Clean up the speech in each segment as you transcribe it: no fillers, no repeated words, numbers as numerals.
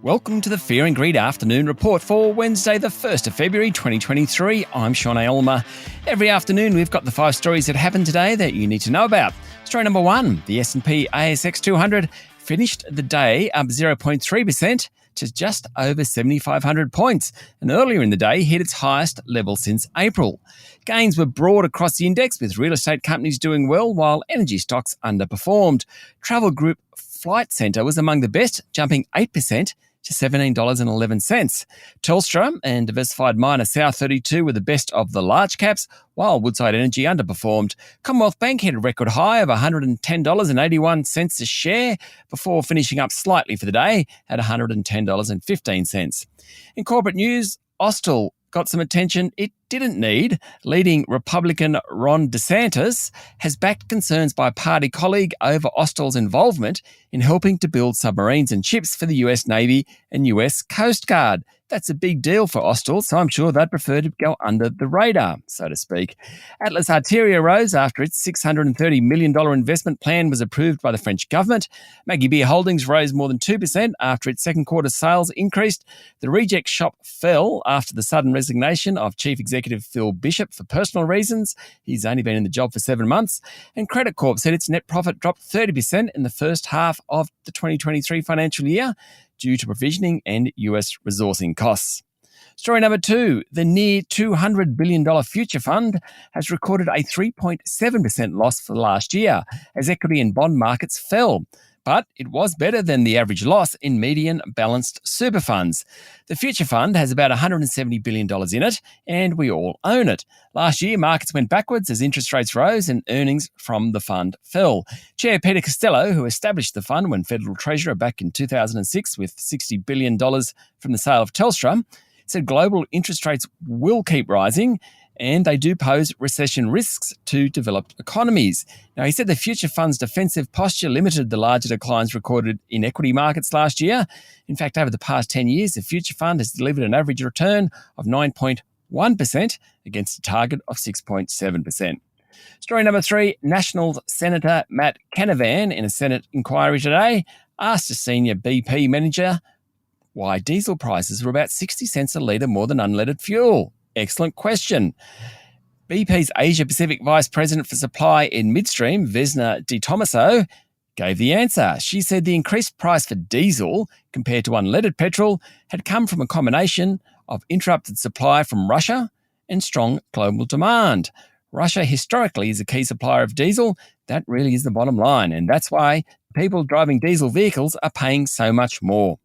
Welcome to the Fear and Greed Afternoon Report for Wednesday, the 1st of February 2023. I'm Sean Aylmer. Every afternoon, we've got the 5 stories that happened today that you need to know about. Story number 1, the S&P ASX 200 finished the day up 0.3% to just over 7,500 points, and earlier in the day hit its highest level since April. Gains were broad across the index, with real estate companies doing well while energy stocks underperformed. Travel group Flight Centre was among the best, jumping 8% to $17.11. Telstra and diversified miner South32 were the best of the large caps, while Woodside Energy underperformed. Commonwealth Bank hit a record high of $110.81 a share before finishing up slightly for the day at $110.15. In corporate news, Austal got some attention it didn't need. Leading Republican Ron DeSantis has backed concerns by a party colleague over Austal's involvement in helping to build submarines and ships for the US Navy and US Coast Guard. That's a big deal for Austal, so I'm sure they'd prefer to go under the radar, so to speak. Atlas Arteria rose after its $630 million investment plan was approved by the French government. Maggie Beer Holdings rose more than 2% after its second quarter sales increased. The Reject Shop fell after the sudden resignation of Chief Executive Phil Bishop for personal reasons. He's only been in the job for 7 months. And Credit Corp said its net profit dropped 30% in the first half of the 2023 financial year due to provisioning and US resourcing costs. Story number 2, the near $200 billion Future Fund has recorded a 3.7% loss for last year as equity and bond markets fell. But it was better than the average loss in median balanced super funds. The Future Fund has about $170 billion in it, and we all own it. Last year, markets went backwards as interest rates rose and earnings from the fund fell. Chair Peter Costello, who established the fund when Federal Treasurer back in 2006 with $60 billion from the sale of Telstra, said global interest rates will keep rising, and they do pose recession risks to developed economies. Now, he said the Future Fund's defensive posture limited the larger declines recorded in equity markets last year. In fact, over the past 10 years, the Future Fund has delivered an average return of 9.1% against a target of 6.7%. Story number 3, National Senator Matt Canavan, in a Senate inquiry today, asked a senior BP manager why diesel prices were about 60 cents a litre more than unleaded fuel. Excellent question. BP's Asia-Pacific Vice President for Supply in Midstream, Vesna DiTommaso, gave the answer. She said the increased price for diesel compared to unleaded petrol had come from a combination of interrupted supply from Russia and strong global demand. Russia historically is a key supplier of diesel. That really is the bottom line, and that's why people driving diesel vehicles are paying so much more.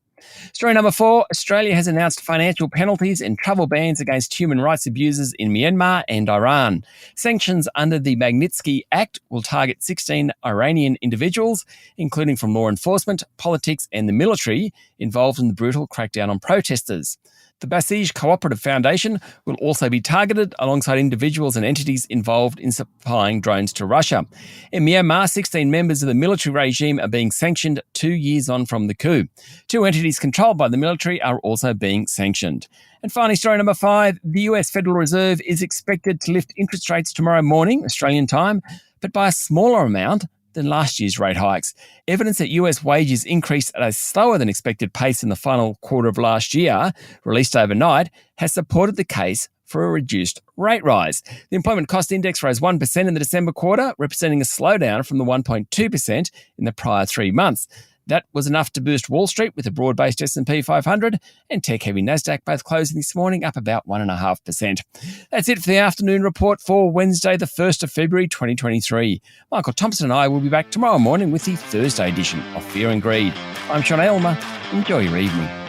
Story number 4, Australia has announced financial penalties and travel bans against human rights abusers in Myanmar and Iran. Sanctions under the Magnitsky Act will target 16 Iranian individuals, including from law enforcement, politics and the military, involved in the brutal crackdown on protesters. The Basij Cooperative Foundation will also be targeted alongside individuals and entities involved in supplying drones to Russia. In Myanmar, 16 members of the military regime are being sanctioned 2 years on from the coup. 2 entities controlled by the military are also being sanctioned. And finally, story number 5, the US Federal Reserve is expected to lift interest rates tomorrow morning, Australian time, but by a smaller amount than last year's rate hikes. Evidence that US wages increased at a slower than expected pace in the final quarter of last year, released overnight, has supported the case for a reduced rate rise. The employment cost index rose 1% in the December quarter, representing a slowdown from the 1.2% in the prior 3 months. That was enough to boost Wall Street with a broad-based S&P 500 and tech-heavy Nasdaq both closing this morning up about 1.5%. That's it for the afternoon report for Wednesday, the 1st of February 2023. Michael Thompson and I will be back tomorrow morning with the Thursday edition of Fear and Greed. I'm Sean Aylmer. Enjoy your evening.